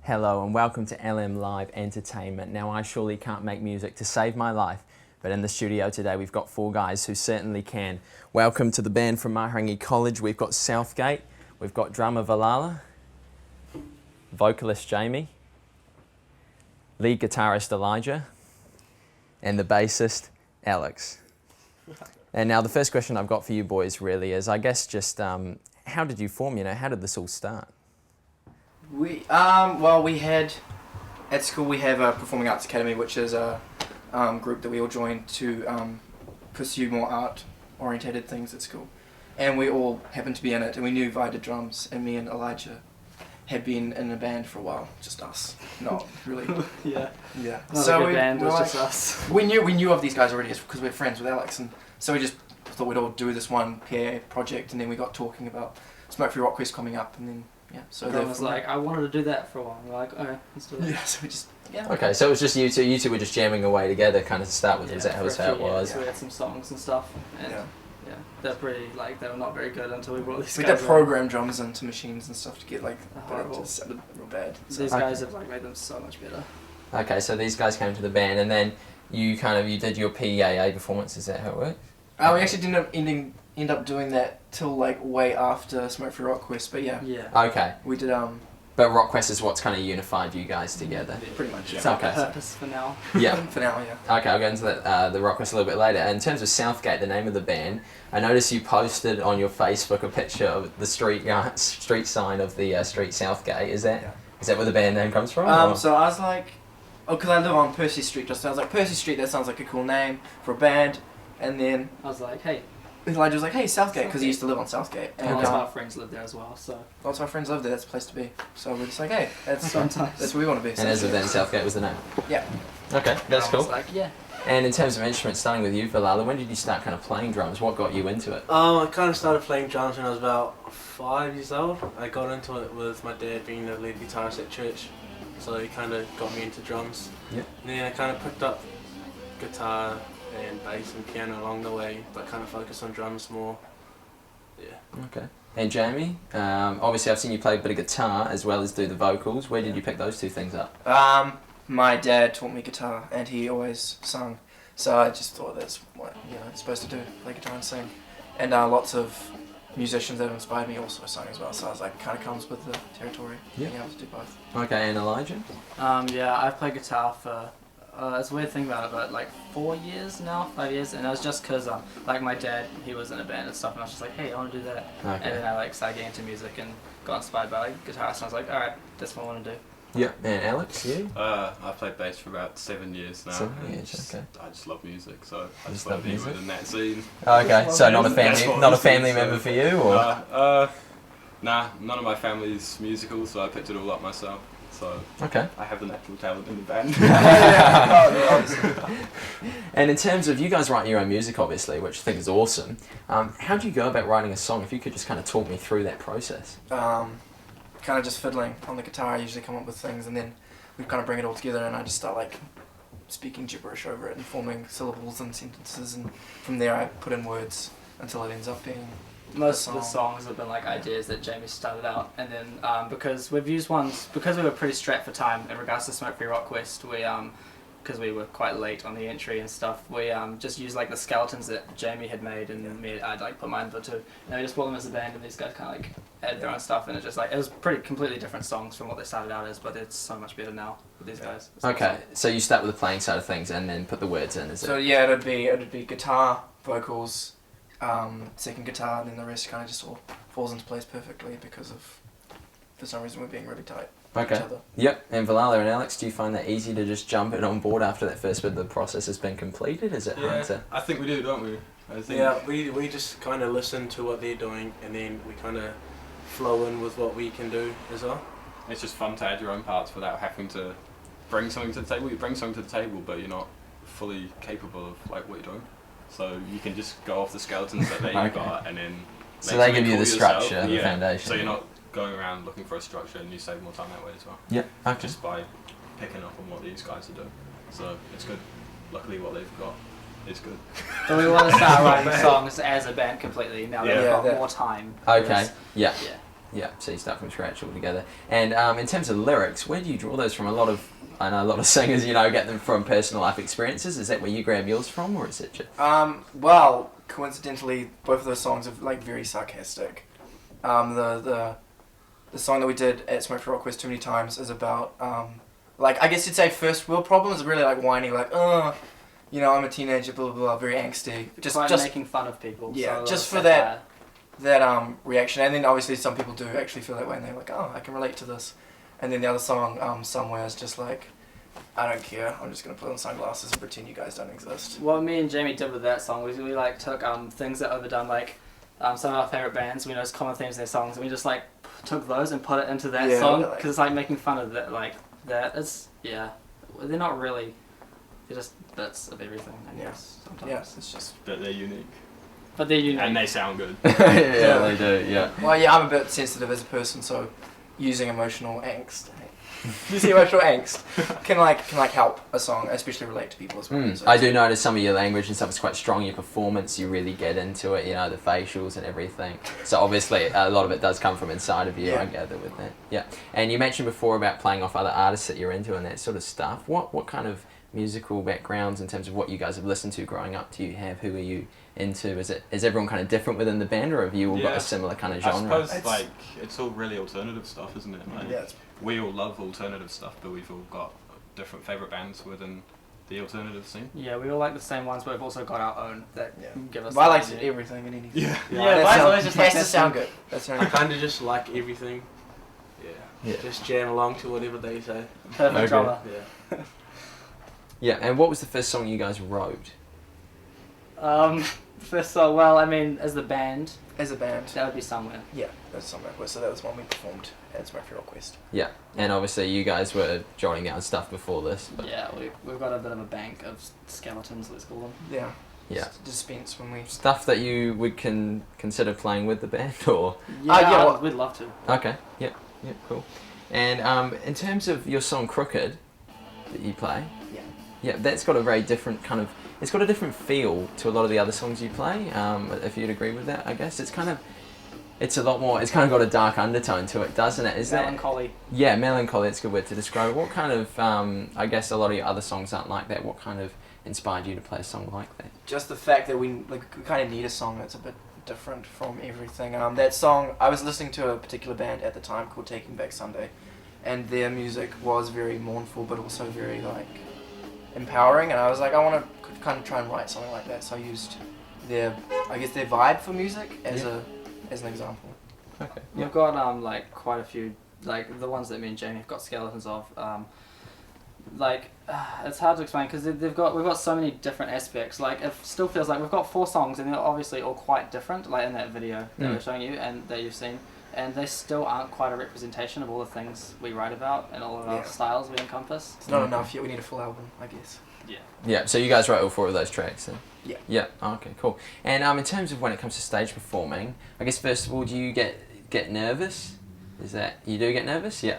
Hello and welcome to LMLive Entertainment. Now I surely can't make music to save my life, but in the studio today we've got four guys who certainly can. Welcome to the band from Mahurangi College. We've got Southgate, we've got drummer Valala, vocalist Jamie, lead guitarist Elijah, and the bassist Alex. And now the first question I've got for you boys really is, I guess just how did you form, how did this all start? Well, we had, at school we have a Performing Arts Academy, which is a group that we all joined to pursue more art-orientated things at school. And we all happened to be in it, and we knew Vi did drums, and me and Elijah had been in a band for a while, just us, not really. Yeah. Not so a good band, it was just us. We knew of these guys already because we're friends with Alex, and so we just thought we'd all do this one pair project, and then we got talking about Smoke-Free Warkworth coming up, and then so everyone was like, I wanted to do that for a while. We're like, okay, let's do it. Yeah, so we just, Okay, so it was just you two. You two were just jamming away together, kind of to start with. Yeah, Was that how it was? So we had some songs and stuff, and they're pretty they were not very good until we brought these we guys did program drums into machines and stuff to get but it horrible. just sounded real bad. So. These guys have made them so much better. Okay, so these guys came to the band, and then you did your PAA performance. Is that how it worked? We actually didn't end up doing that till way after Smoke-Free Warkworth, but yeah. Okay. We did But Warkworth is what's kind of unified you guys together. Pretty much. It's like a purpose for now. Yeah. For now, yeah. Okay, I'll go into the Warkworth a little bit later. In terms of Southgate, the name of the band, I noticed you posted on your Facebook a picture of the street sign of the street Southgate. Is that where the band name comes from? So I was like, because I live on Percy Street, I was like, Percy Street, that sounds like a cool name for a band. And then I was like, hey. Elijah was like, hey, Southgate, because he used to live on Southgate. And lots of our friends live there as well, so. Lots of our friends live there, that's a place to be. So we're just like, hey, that's sometimes. That's where we want to be. And as of then, Southgate was the name? Yeah. Okay, that's cool. I was like, yeah. And in terms of instruments, starting with you, Valala, when did you start kind of playing drums? What got you into it? I kind of started playing drums when I was about 5 years old. I got into it with my dad being the lead guitarist at church, so he kind of got me into drums. Yeah. And then I kind of picked up guitar and bass and piano along the way, but kind of focused on drums more. Yeah. Okay. And Jamie, obviously I've seen you play a bit of guitar as well as do the vocals. Where did you pick those two things up? My dad taught me guitar, and he always sung, so I just thought that's what you're supposed to do, play guitar and sing. And lots of musicians that have inspired me also sung as well, so I was like, kind of comes with the territory, being able to do both. Okay, and Elijah? Yeah, I've played guitar for, it's a weird thing about it, but 4 years now, 5 years, and it was just because my dad, he was in a band and stuff, and I was just like, hey, I want to do that. Okay. And then I started getting into music and got inspired by guitarists, and I was like, alright, that's what I want to do. Yeah. And Alex, you? I've played bass for about 7 years now. 7 years, okay. I just love music, so I just just want love to be music? within that scene. Okay, so not a That's family, what not a music family is, member for you, or? Nah, none of my family's musical, so I picked it all up myself. So Okay. I have the natural talent in the band. And in terms of, you guys write your own music obviously, which I think is awesome. How do you go about writing a song? If you could just kind of talk me through that process. Kind of just fiddling on the guitar. I usually come up with things, and then we kind of bring it all together, and I just start speaking gibberish over it and forming syllables and sentences, and from there I put in words until it ends up being Most of the songs have been ideas that Jamie started out, and then because we've used ones, because we were pretty strapped for time in regards to Smoke-Free Warkworth, we because we were quite late on the entry and stuff, we just used the skeletons that Jamie had made, and I'd put mine to, and we just brought them as a band, and these guys kind of added their own stuff, and it just it was pretty completely different songs from what they started out as, but it's so much better now with these guys. Okay, so you start with the playing side of things and then put the words in, is it? So yeah, it'd be guitar, vocals, second guitar, and then the rest kind of just all falls into place perfectly because of, for some reason, we're being really tight with each other. Yep. And Valala and Alex, do you find that easy to just jump in on board after that first bit of the process has been completed? Is it hard to? I think we do, don't we? Yeah, we just kind of listen to what they're doing, and then we kind of flow in with what we can do as well. It's just fun to add your own parts without having to bring something to the table. You bring something to the table, but you're not fully capable of what you're doing. So you can just go off the skeletons that you've got, and then. So they give you the structure, the foundation. So you're not going around looking for a structure, and you save more time that way as well. Yeah. Okay. Just by picking up on what these guys are doing. So it's good. Luckily, what they've got is good. So we want to start writing songs as a band completely now that we've got more time. Okay. Yeah. Yeah, so you start from scratch altogether. And in terms of lyrics, where do you draw those from? I know a lot of singers, get them from personal life experiences. Is that where you grab yours from, or is it just... Well, coincidentally, both of those songs are like very sarcastic. The song that we did at Smoke Free Rockquest Too Many Times is about, I guess you'd say first world problems, really like whining, like, I'm a teenager, blah, blah, blah, very angsty. Just making fun of people. Yeah, so just for that reaction. And then obviously some people do actually feel that way, and they're like, oh, I can relate to this. And then the other song, Somewhere, is just like, I don't care, I'm just going to put on sunglasses and pretend you guys don't exist. What me and Jamie did with that song was we like took things that overdone, like some of our favourite bands, we know common themes in their songs, and we just like took those and put it into that song, because it's like making fun of that, they're not really, they're just bits of everything, I guess, sometimes. Yeah, it's just... But they're unique. But they're unique. And they sound good. Yeah, they do, yeah. Well, yeah, I'm a bit sensitive as a person, so using emotional angst can help a song, especially relate to people as well. So I do notice some of your language and stuff is quite strong. Your performance, you really get into it. The facials and everything. So obviously, a lot of it does come from inside of you. Yeah. I gather with that. Yeah. And you mentioned before about playing off other artists that you're into and that sort of stuff. What kind of musical backgrounds in terms of what you guys have listened to growing up do you have? Who are you into? Is everyone kind of different within the band, or have you all got a similar kind of genre? I suppose it's all really alternative stuff, isn't it? We all love alternative stuff, but we've all got different favourite bands within the alternative scene. Yeah, we all like the same ones, but we've also got our own that give us... But I like everything and anything. Yeah, mine's always just has to sound good. That's I kind of just like everything. Yeah. Just jam along to whatever they say. Perfect drama. Yeah. Yeah, and what was the first song you guys wrote? First song, well, I mean, as the band... As a band. That would be Somewhere. Yeah, that's Somewhere. So that was one we performed at Smoke Free Rockquest. Yeah, and obviously you guys were jotting down stuff before this. But Yeah, we've got a bit of a bank of skeletons, let's call them. Yeah. Yeah. Dispense when we... Stuff that you would consider playing with the band, or... We'd love to. Okay, yeah, cool. And in terms of your song Crooked that you play, yeah, that's got a very different kind of... It's got a different feel to a lot of the other songs you play, if you'd agree with that, I guess. It's a lot more... It's kind of got a dark undertone to it, doesn't it? Melancholy. Yeah, melancholy, that's a good word to describe it. What kind of... I guess a lot of your other songs aren't like that. What kind of inspired you to play a song like that? Just the fact that we kind of need a song that's a bit different from everything. That song, I was listening to a particular band at the time called Taking Back Sunday, and their music was very mournful, but also very empowering, and I was like, I want to kind of try and write something like that, so I used their vibe for music as an example. Okay. We've got quite a few, the ones that me and Jamie have got skeletons of. It's hard to explain because we've got so many different aspects. It still feels like we've got 4 songs and they're obviously all quite different. In that video that we're showing you and that you've seen, and they still aren't quite a representation of all the things we write about and all of our styles we encompass. It's not enough yet. We need a full album, I guess. Yeah. Yeah. So you guys wrote all 4 of those tracks then? Yeah. Yeah. Oh, okay. Cool. And in terms of when it comes to stage performing, I guess first of all, do you get nervous? Is that you do get nervous? Yeah.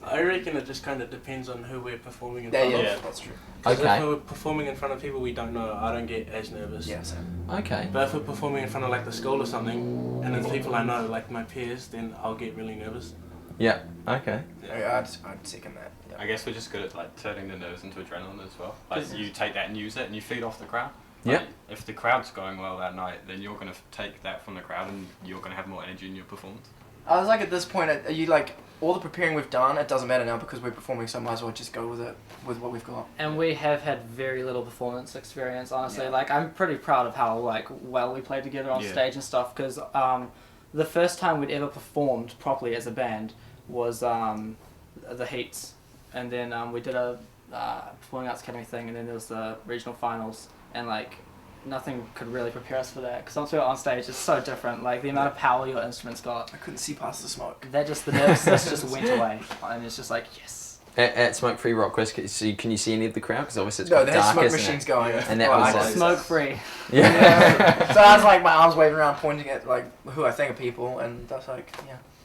I reckon it just kind of depends on who we're performing in front of. Yeah, that's true. Because Okay. if we're performing in front of people we don't know, I don't get as nervous. Yeah, same. Okay. But if we're performing in front of the school or something, and it's people I know, like my peers, then I'll get really nervous. Yeah. Okay. Yeah, I'd second that. Yeah. I guess we're just good at turning the nerves into adrenaline as well. You take that and use it, and you feed off the crowd. Yeah. If the crowd's going well that night, then you're going to take that from the crowd, and you're going to have more energy in your performance. I was at this point, are you all the preparing we've done, it doesn't matter now because we're performing, so might as well just go with it, with what we've got. And we have had very little performance experience, honestly. Yeah. I'm pretty proud of how well we played together on stage and stuff, because the first time we'd ever performed properly as a band was the Heats, and then we did a Performing Arts Academy thing, and then there was the regional finals, and nothing could really prepare us for that, because once we were on stage, it's so different. The amount of power your instruments got. I couldn't see past the smoke. The nervousness just went away, and it's just yes. At Smoke Free Rockquest, can you see any of the crowd? Because obviously it's No, quite they had dark, smoke isn't machines it? going. And that was Smoke free. Yeah. So I was my arms waving around, pointing at who I think are people, and that's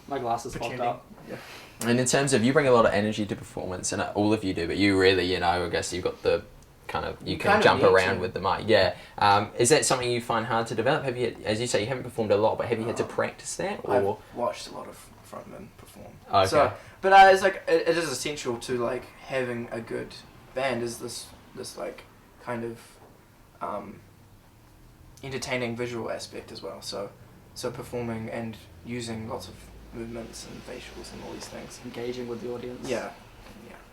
My glasses popped pretending. up. Yeah. And in terms of, you bring a lot of energy to performance, and all of you do, but you really, I guess you've got the you can jump around with the mic. Yeah. Is that something you find hard to develop? Have you, as you say, you haven't performed a lot, but have you had to practice that? Or I've watched a lot of frontman perform. Okay. So, but it's like it is essential to like having a good band. Is this like kind of entertaining visual aspect as well. So performing and using lots of movements and facials and all these things. Engaging with the audience. Yeah,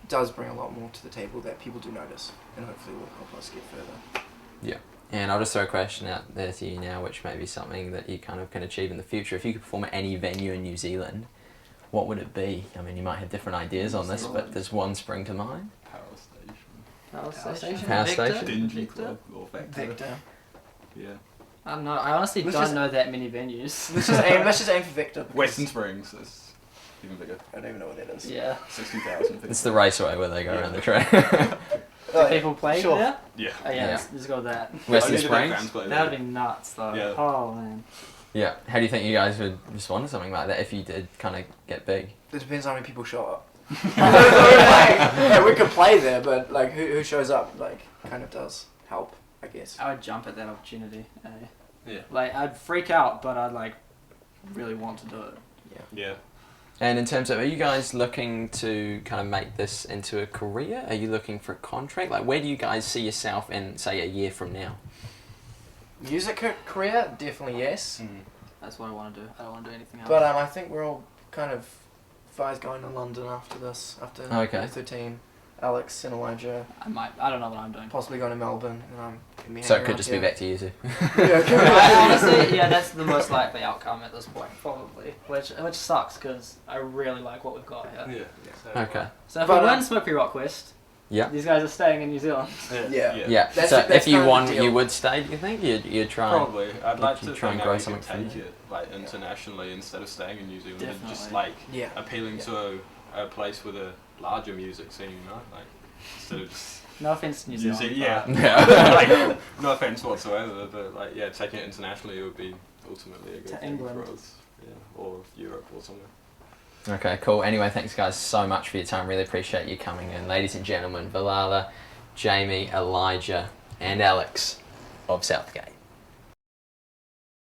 does bring a lot more to the table that people do notice, and hopefully will help us get further. Yeah. And I'll just throw a question out there to you now, which may be something that you kind of can achieve in the future. If you could perform at any venue in New Zealand, what would it be? I mean, you might have different ideas on this, but does one spring to mind? Power Station. Power Station. Power Victor? Station. Dingy Victor? Club or Vector. Yeah. I don't know. I honestly Let's don't just- know that many venues. Let's just aim for Victor. because Western Springs is even bigger. I don't even know what that is. Yeah. 60,000 people. It's the raceway where they go around the track. Do people play sure. there? Yeah. Oh yeah, Yeah. Let's go with that. Western Only the big Springs? bands play That there. would be nuts though. Yeah. Oh man. Yeah. How do you think you guys would respond to something like that if you did kind of get big? It depends how many people show up. Like, we could play there, but like who shows up like kind of does help, I guess. I would jump at that opportunity. Yeah. Like I'd freak out, but I'd like really want to do it. Yeah. And in terms of, are you guys looking to kind of make this into a career? Are you looking for a contract? Like, where do you guys see yourself in, say, a year from now? Music career, definitely yes. That's what I want to do. I don't want to do anything else. But I think we're all kind of Fi's going to London after this, after Okay. 13. Alex and Elijah I might. I don't know what I'm doing. possibly going to Melbourne, and I'm gonna be So it hanging could around just here. be back to you two. Yeah, it could be back to you. Honestly, yeah, that's the most likely outcome at this point, probably. Which sucks because I really like what we've got here. Yeah. Okay. So if But, we win Smoke Free Rock Quest, Yeah. these guys are staying in New Zealand. Yeah. Yeah. That's- so that's if you kind of won, the deal. you would stay. Do you think you'd try? Probably. I'd like you to try and think grow that we something could from take there. it like internationally instead of staying in New Zealand and just Definitely. like Yeah. appealing to a place with a larger music scene, you know, like instead of just No offense to New Zealand. using yeah. Yeah. Like, no offense whatsoever, but like yeah, taking it internationally would be ultimately a good To thing England. for us, yeah, or Europe or somewhere. Okay, cool. Anyway, thanks guys so much for your time. Really appreciate you coming in. Ladies and gentlemen, Valala, Jamie, Elijah, and Alex of Southgate.